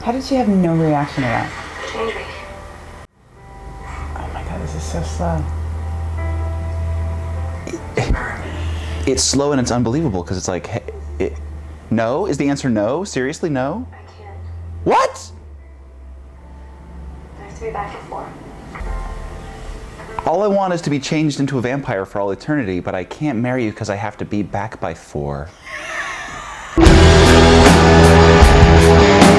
How did she have no reaction to that? Change me. Oh my god, this is so slow. It's slow and it's unbelievable because it's like, hey, no? Is the answer no? Seriously, no? I can't. What? I have to be back at 4. All I want is to be changed into a vampire for all eternity, but I can't marry you because I have to be back by 4. So,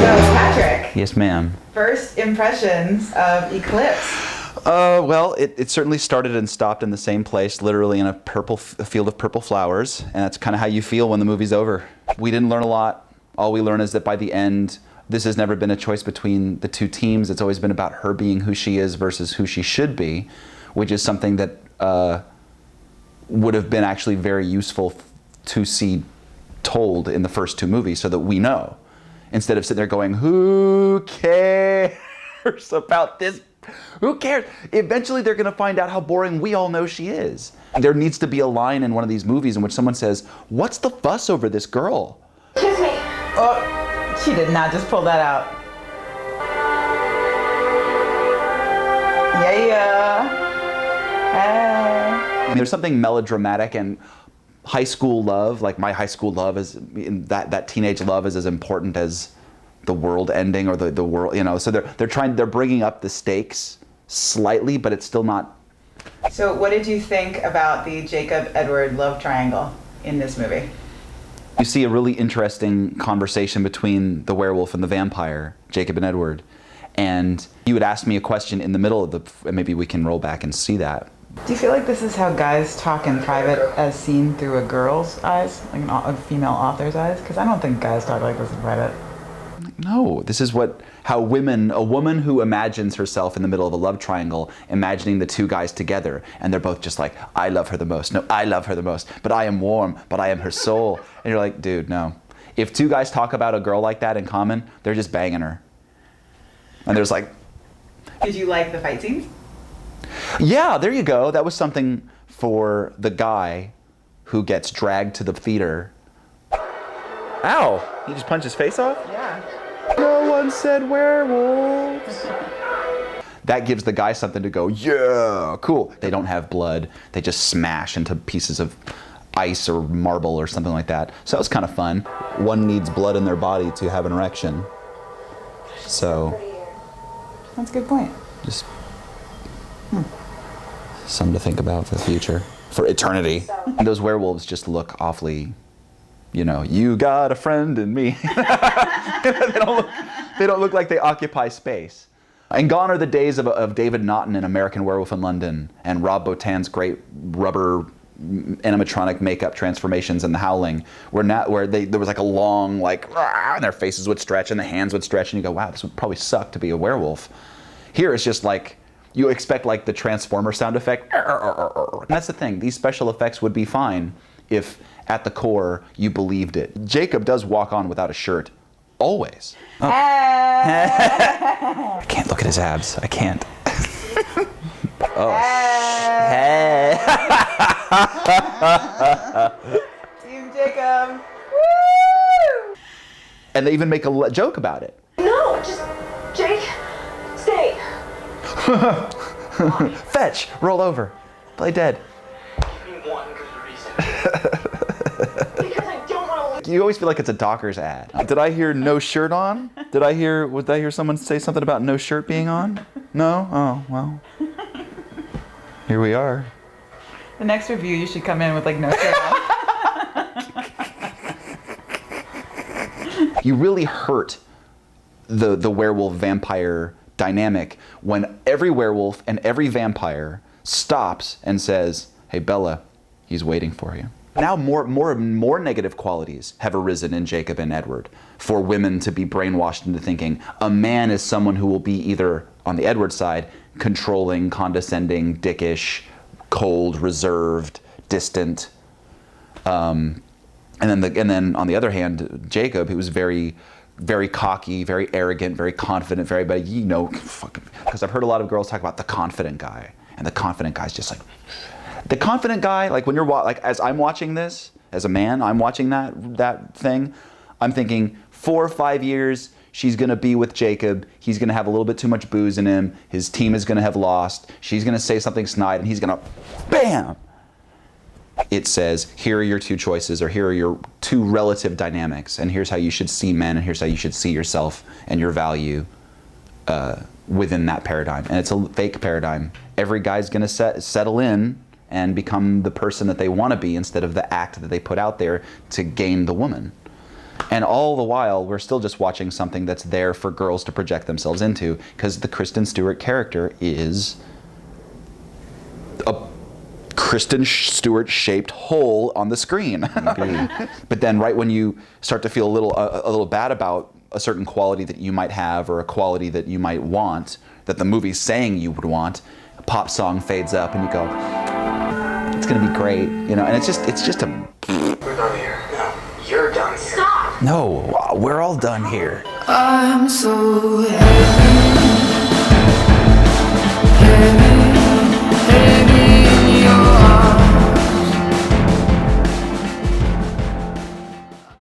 Patrick. Yes, ma'am. First impressions of Eclipse. Well, it certainly started and stopped in the same place, literally in a field of purple flowers, and that's kind of how you feel when the movie's over. We didn't learn a lot. All we learn is that by the end, this has never been a choice between the two teams. It's always been about her being who she is versus who she should be, which is something that would have been actually very useful to see told in the first 2 movies so that we know. Instead of sitting there going, who cares about this? Who cares? Eventually they're gonna find out how boring we all know she is. There needs to be a line in one of these movies in which someone says, what's the fuss over this girl? Kiss me. Oh, she did not just pull that out. Yeah. Hey. I mean, there's something melodramatic and high school love, like my high school love is, that teenage love is as important as the world ending or the world, you know, so they're bringing up the stakes slightly, but it's still not. So what did you think about the Jacob-Edward love triangle in this movie? You see a really interesting conversation between the werewolf and the vampire, Jacob and Edward, and you would ask me a question in the middle of and maybe we can roll back and see that. Do you feel like this is how guys talk in private as seen through a girl's eyes, like a female author's eyes? Because I don't think guys talk like this in private. No, this is how a woman who imagines herself in the middle of a love triangle, imagining the 2 guys together, and they're both just like, I love her the most, no, I love her the most, but I am warm, but I am her soul. And you're like, dude, no. If 2 guys talk about a girl like that in common, they're just banging her. And there's like... Did you like the fight scenes? Yeah, there you go. That was something for the guy who gets dragged to the theater. Ow! He just punched his face off? Yeah. No one said werewolves. That gives the guy something to go, yeah, cool. They don't have blood. They just smash into pieces of ice or marble or something like that. So that was kind of fun. One needs blood in their body to have an erection. So, That's a good point. just something to think about for the future, for eternity. And those werewolves just look awfully, you know, you got a friend in me. they don't look like they occupy space. And gone are the days of David Naughton in American Werewolf in London and Rob Bottin's great rubber animatronic makeup transformations in The Howling, where there was like a long, like, and their faces would stretch and the hands would stretch and you go, wow, this would probably suck to be a werewolf. Here it's just like, you expect like the Transformer sound effect. And that's the thing, these special effects would be fine if at the core you believed it. Jacob does walk on without a shirt, always. Oh. I can't look at his abs, I can't. Oh, hey. Team Jacob. Woo! And they even make a joke about it. No, just Jake, stay. Fetch, roll over, play dead. Give me one good reason. Because I don't want to. You always feel like it's a Dockers ad. Did I hear no shirt on? Did I hear someone say something about no shirt being on? No? Oh, well. Here we are. The next review, you should come in with like no shirt on. You really hurt the werewolf vampire dynamic when every werewolf and every vampire stops and says, hey Bella, he's waiting for you. Now more negative qualities have arisen in Jacob and Edward for women to be brainwashed into thinking a man is someone who will be either, on the Edward side, controlling, condescending, dickish, cold, reserved, distant. And then on the other hand, Jacob, who was very, very cocky, very arrogant, very confident, very, but you know, because I've heard a lot of girls talk about the confident guy, and the confident guy's just like, the confident guy, like when you're, like as I'm watching this, as a man, I'm watching that thing, I'm thinking 4 or 5 years, she's going to be with Jacob. He's going to have a little bit too much booze in him. His team is going to have lost. She's going to say something snide, and he's going to, bam! It says, here are your two choices, or here are your two relative dynamics, and here's how you should see men, and here's how you should see yourself and your value within that paradigm. And it's a fake paradigm. Every guy's going to settle in and become the person that they want to be instead of the act that they put out there to gain the woman. And all the while, we're still just watching something that's there for girls to project themselves into, because the Kristen Stewart character is a Kristen Stewart-shaped hole on the screen. But then right when you start to feel a little bad about a certain quality that you might have, or a quality that you might want, that the movie's saying you would want, a pop song fades up and you go, it's gonna be great, you know, and it's just a... We're done here. No, you're done here. Stop! No, we're all done here. I'm so heavy, heavy.